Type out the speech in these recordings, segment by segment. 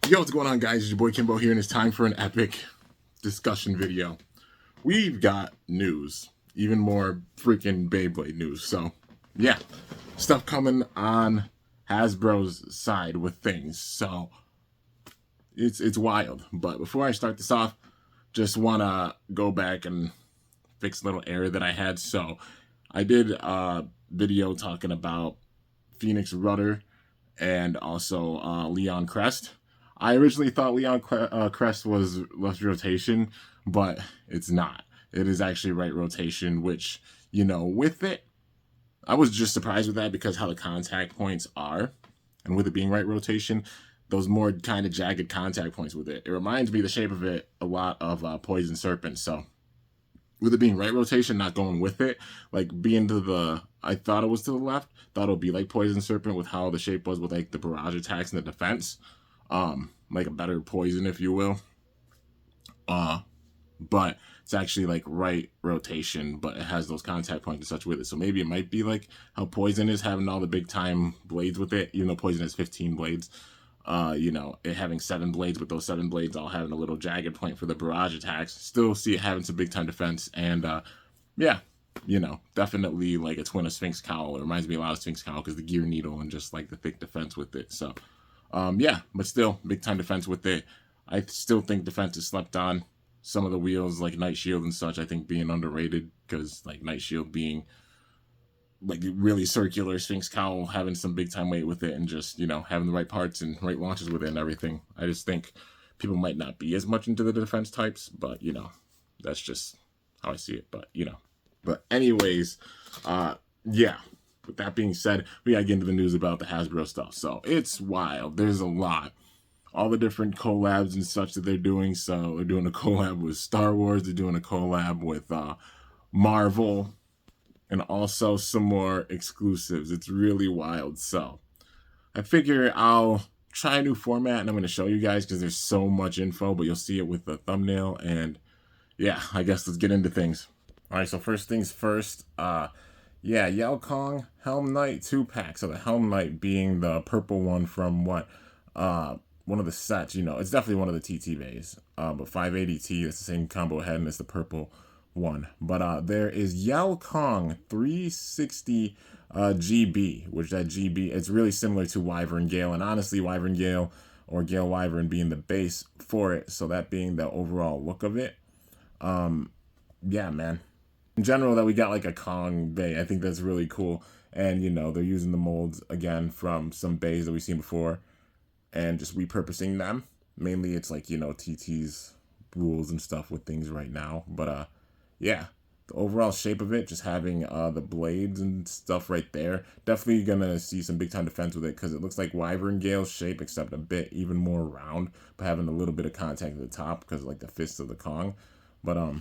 Yo, what's going on, guys? It's your boy Kimbo here, and it's time for an epic discussion video. We've got news, even more freaking Beyblade news. So, yeah, stuff coming on Hasbro's side with things. So, it's wild. But before I start this off, just want to go back and fix a little error that I had. So, I did a video talking about Phoenix Rudder and also Leon Crest. I originally thought Leon Crest was left rotation, but it's not. It is actually right rotation, which, you know, with it, I was just surprised with that because how the contact points are. And with it being right rotation, those more kind of jagged contact points with it. It reminds me, the shape of it, a lot of Poison Serpent. So with it being right rotation, not going with it, like being to the, I thought it was to the left, thought it would be like Poison Serpent with how the shape was with like the barrage attacks and the defense. Like a better poison, if you will. But it's actually like right rotation, but it has those contact points and such with it. So maybe it might be like how Poison is having all the big time blades with it, even though Poison has 15 blades. You know, it having 7 blades, with those 7 blades all having a little jagged point for the barrage attacks. Still see it having some big time defense, and yeah, you know, definitely like a twin of Sphinx Cowl. It reminds me a lot of Sphinx Cowl because the gear needle and just like the thick defense with it. So yeah, but still big time defense with it. I still think defense is slept on. Some of the wheels like Night Shield and such, I think being underrated, because like Night Shield being like really circular, Sphinx Cowl having some big time weight with it, and just, you know, having the right parts and right launches with it and everything. I just think people might not be as much into the defense types, but you know, that's just how I see it. But you know, but anyways, yeah. With that being said, we gotta get into the news about the Hasbro stuff. So it's wild. There's a lot. All the different collabs and such that they're doing. So they're doing a collab with Star Wars. They're doing a collab with Marvel. And also some more exclusives. It's really wild. So I figure I'll try a new format, and I'm going to show you guys because there's so much info, but you'll see it with the thumbnail. And yeah, I guess let's get into things. All right, so first things first. Yeah, Yao Kong Helm Knight 2-pack. So the Helm Knight being the purple one from what? One of the sets, you know, it's definitely one of the TT bays. But 580T, it's the same combo head, and it's the purple one. But there is Yao Kong 360 GB, which that GB, it's really similar to Wyvern Gale. And honestly, Wyvern Gale or Gale Wyvern being the base for it. So that being the overall look of it. Yeah, man. In general, that we got like a Kong bay, I think that's really cool. And you know, they're using the molds again from some bays that we've seen before and just repurposing them. Mainly it's like, you know, TT's rules and stuff with things right now. But yeah, the overall shape of it, just having the blades and stuff right there, definitely gonna see some big time defense with it, because it looks like Wyvern Gale's shape, except a bit even more round, but having a little bit of contact at the top because like the fists of the Kong. But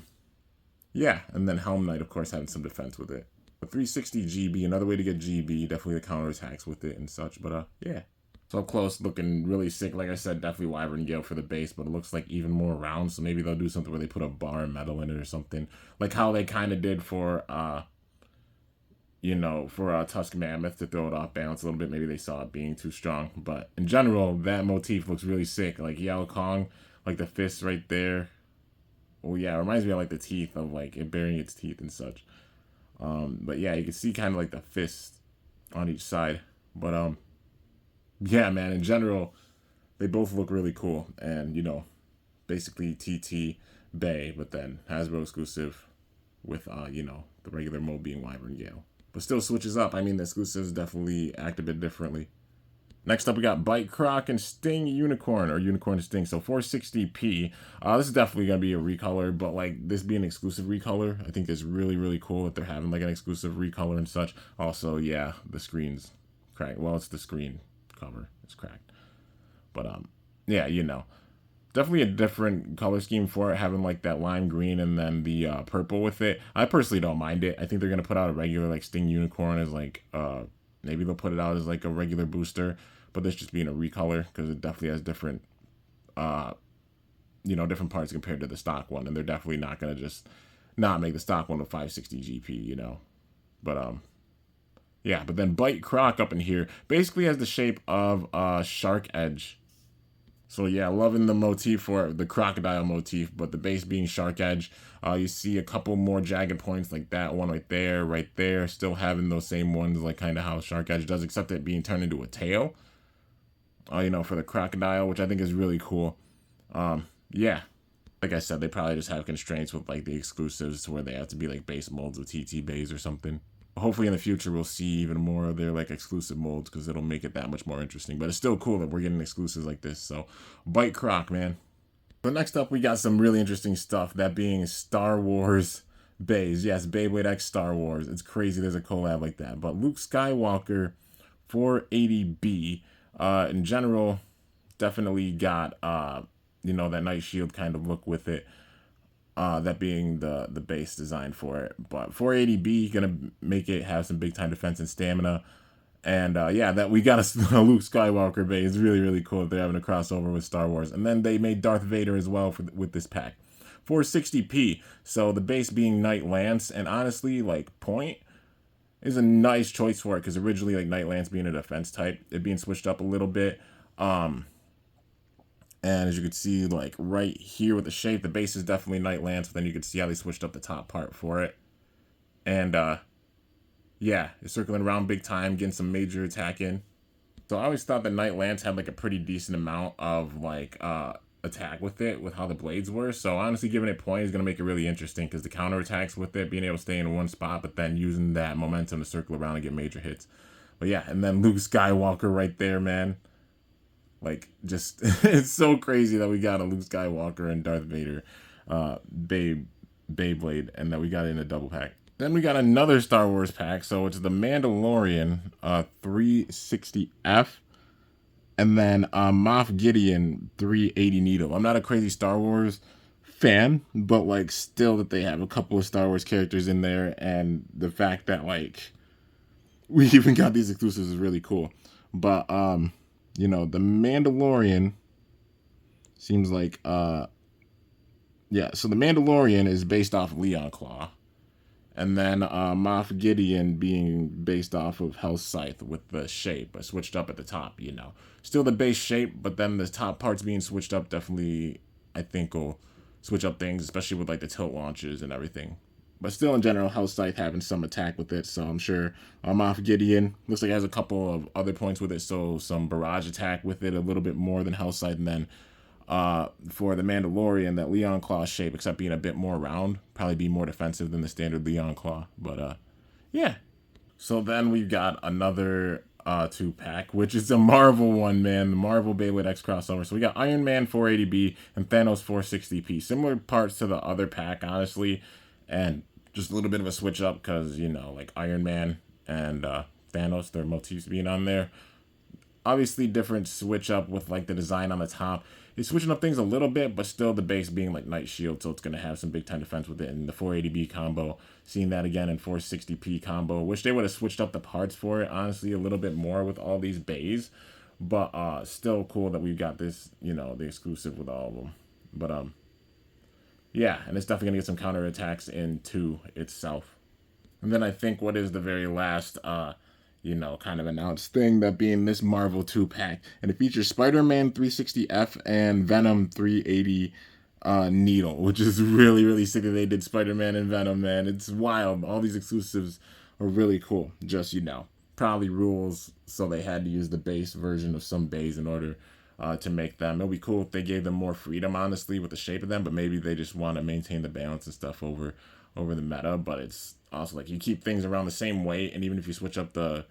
yeah, and then Helm Knight, of course, having some defense with it. But 360 GB, another way to get GB, definitely the counterattacks with it and such. But yeah. So up close, looking really sick. Like I said, definitely Wyvern Gale for the base, but it looks like even more round. So maybe they'll do something where they put a bar of metal in it or something. Like how they kind of did for, you know, for Tusk Mammoth, to throw it off balance a little bit. Maybe they saw it being too strong. But in general, that motif looks really sick. Like Yao Kong, like the fists right there. Oh yeah, it reminds me of like the teeth of like it burying its teeth and such. But yeah, you can see kind of like the fist on each side. But yeah, man, in general, they both look really cool. And you know, basically TT Bay, but then Hasbro exclusive with you know, the regular mode being Wyvern Gale. But still switches up. I mean, the exclusives definitely act a bit differently. Next up, we got Bite Croc and Sting Unicorn, or Unicorn Sting. So 460p. This is definitely going to be a recolor, but like this being an exclusive recolor, I think is really, really cool that they're having like an exclusive recolor and such. Also, yeah, the screen's cracked. Well, it's the screen cover. It's cracked. But yeah, you know, definitely a different color scheme for it, having like that lime green and then the purple with it. I personally don't mind it. I think they're going to put out a regular like Sting Unicorn as like, maybe they'll put it out as like a regular booster. But this just being a recolor, because it definitely has different, you know, different parts compared to the stock one. And they're definitely not going to just not make the stock one with 560 GP, you know. But, yeah. But then Bite Croc up in here basically has the shape of Shark Edge So yeah, loving the motif for the crocodile motif, but the base being shark edge. You see a couple more jagged points like that one right there, still having those same ones like kind of how shark edge does, except it being turned into a tail. You know, for the crocodile, which I think is really cool. Yeah, like I said, they probably just have constraints with like the exclusives where they have to be like base molds with TT bays or something. Hopefully in the future we'll see even more of their like exclusive molds because it'll make it that much more interesting. But it's still cool that we're getting exclusives like this. So bite Croc, man. But next up we got some really interesting stuff, that being Star Wars bays. Yes, Beyblade X Star Wars. It's crazy there's a collab like that. But Luke Skywalker 480B, in general, definitely got you know, that Night Shield kind of look with it. That being the base design for it. But 480B gonna make it have some big time defense and stamina. And yeah, that we got a Luke Skywalker base. It's really, really cool that they're having a crossover with Star Wars. And then they made Darth Vader as well with this pack. 460p. So the base being Knight Lance, and honestly, like Point is a nice choice for it because originally like Knight Lance being a defense type, it being switched up a little bit. And as you can see, like right here with the shape, the base is definitely Knight Lance, but then you can see how they switched up the top part for it. And yeah, it's circling around big time, getting some major attack in. So I always thought that Knight Lance had like a pretty decent amount of like attack with it, with how the blades were. So honestly, giving it point is going to make it really interesting because the counter attacks with it, being able to stay in one spot, but then using that momentum to circle around and get major hits. But yeah, and then Luke Skywalker right there, man. Like, just, it's so crazy that we got a Luke Skywalker and Darth Vader Beyblade, and that we got it in a double pack. Then we got another Star Wars pack, so it's the Mandalorian 360F, and then Moff Gideon 380 Needle. I'm not a crazy Star Wars fan, but like still that they have a couple of Star Wars characters in there, and the fact that like we even got these exclusives is really cool. But you know, the Mandalorian seems like yeah, so the Mandalorian is based off Leon Claw. And then Moff Gideon being based off of Hell's Scythe with the shape, but switched up at the top, you know. Still the base shape, but then the top parts being switched up definitely, I think, will switch up things, especially with like the tilt launches and everything. But still, in general, Hell's Scythe having some attack with it, so I'm sure Moff Gideon looks like it has a couple of other points with it, so some barrage attack with it, a little bit more than Hell's Scythe, and then for the Mandalorian, that Leon Claw shape, except being a bit more round, probably be more defensive than the standard Leon Claw. But yeah. So then we've got another 2-pack, which is a Marvel one, man. The Marvel Beyblade X crossover. So we got Iron Man 480B and Thanos 460p. Similar parts to the other pack, honestly, and just a little bit of a switch up because, you know, like Iron Man and Thanos, their motifs being on there. Obviously different switch up with like the design on the top. It's switching up things a little bit, but still the base being like Night Shield, so it's going to have some big time defense with it. And the 480B combo, seeing that again in 460p combo. Wish they would have switched up the parts for it, honestly, a little bit more with all these bays. But still cool that we've got this, you know, the exclusive with all of them. But yeah, and it's definitely going to get some counter attacks into itself. And then I think what is the very last you know, kind of announced thing, that being this Marvel 2-pack. And it features Spider-Man 360F and Venom 380 Needle, which is really, really sick that they did Spider-Man and Venom, man. It's wild. All these exclusives are really cool. Just, you know, probably rules, so they had to use the base version of some bays in order to make them. It'll be cool if they gave them more freedom, honestly, with the shape of them, but maybe they just want to maintain the balance and stuff over the meta. But it's also like you keep things around the same weight, and even if you switch up the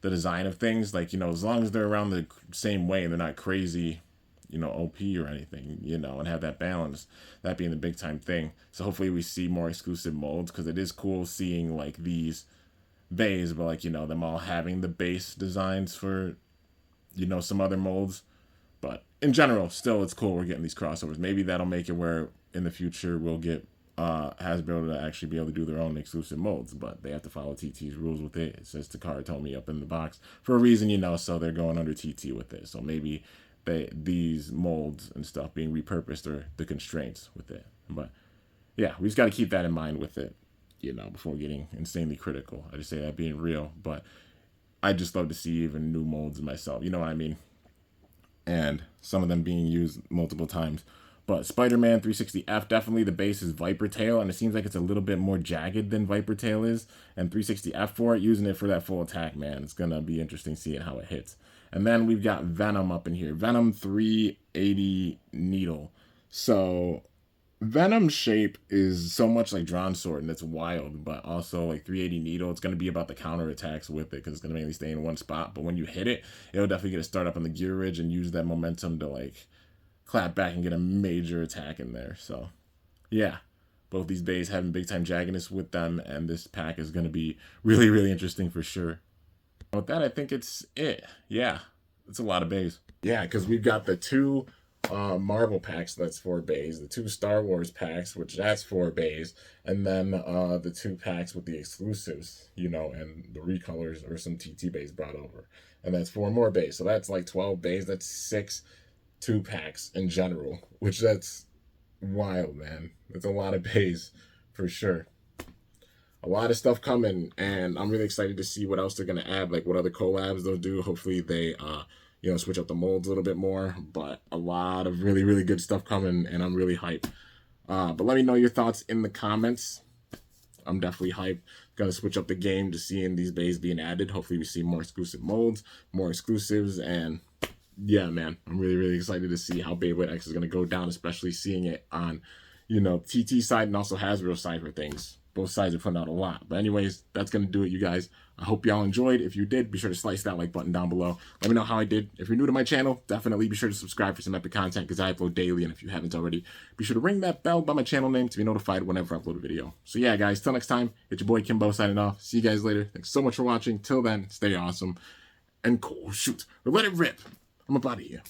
design of things, like, you know, as long as they're around the same way and they're not crazy, you know, OP or anything, you know, and have that balance, that being the big time thing. So hopefully we see more exclusive molds, because it is cool seeing like these bays, but like, you know, them all having the base designs for, you know, some other molds. But in general, still, it's cool we're getting these crossovers. Maybe that'll make it where in the future we'll get Hasbro to actually be able to do their own exclusive molds, but they have to follow TT's rules with it. It says Takara told me up in the box for a reason, you know, so they're going under TT with it. So maybe these molds and stuff being repurposed are the constraints with it. But yeah, we just got to keep that in mind with it, you know, before getting insanely critical. I just say that being real, but I just love to see even new molds myself. You know what I mean? and some of them being used multiple times. But Spider-Man 360F, definitely the base is Viper Tail, and it seems like it's a little bit more jagged than Viper Tail is. And 360F for it, using it for that full attack, man. It's going to be interesting seeing how it hits. And then we've got Venom up in here. Venom 380 Needle. So Venom's shape is so much like Drawn Sword, and it's wild, but also like 380 Needle, it's going to be about the counter attacks with it, because it's going to mainly stay in one spot. But when you hit it, it'll definitely get a start up on the gear ridge and use that momentum to like clap back and get a major attack in there. So yeah, both these bays having big time jaggedness with them, and this pack is going to be really, really interesting for sure. With that, I think it's it. Yeah, it's a lot of bays. Yeah, because we've got the two Marvel packs, that's 4 bays, the 2 Star Wars packs, which that's 4 bays, and then the 2 packs with the exclusives, you know, and the recolors or some TT bays brought over, and that's 4 more bays. So that's like 12 bays. That's 6 2-packs in general, which that's wild, man. That's a lot of bays for sure. A lot of stuff coming, and I'm really excited to see what else they're gonna add, like what other collabs they'll do. Hopefully they you know, switch up the molds a little bit more, but a lot of really, really good stuff coming, and I'm really hyped. But let me know your thoughts in the comments. I'm definitely hyped. Gonna switch up the game to seeing these bays being added. Hopefully we see more exclusive molds, more exclusives, and yeah, man, I'm really, really excited to see how Beyblade X is gonna go down, especially seeing it on, you know, TT side and also Hasbro side for things. Both sides are putting out a lot. But anyways, that's going to do it, you guys. I hope y'all enjoyed. If you did, be sure to slice that like button down below. Let me know how I did. If you're new to my channel, definitely be sure to subscribe for some epic content, because I upload daily. And if you haven't already, be sure to ring that bell by my channel name to be notified whenever I upload a video. So yeah, guys, till next time, it's your boy Kimbo signing off. See you guys later. Thanks so much for watching. Till then, stay awesome and cool. Shoot, or let it rip. I'm about to here.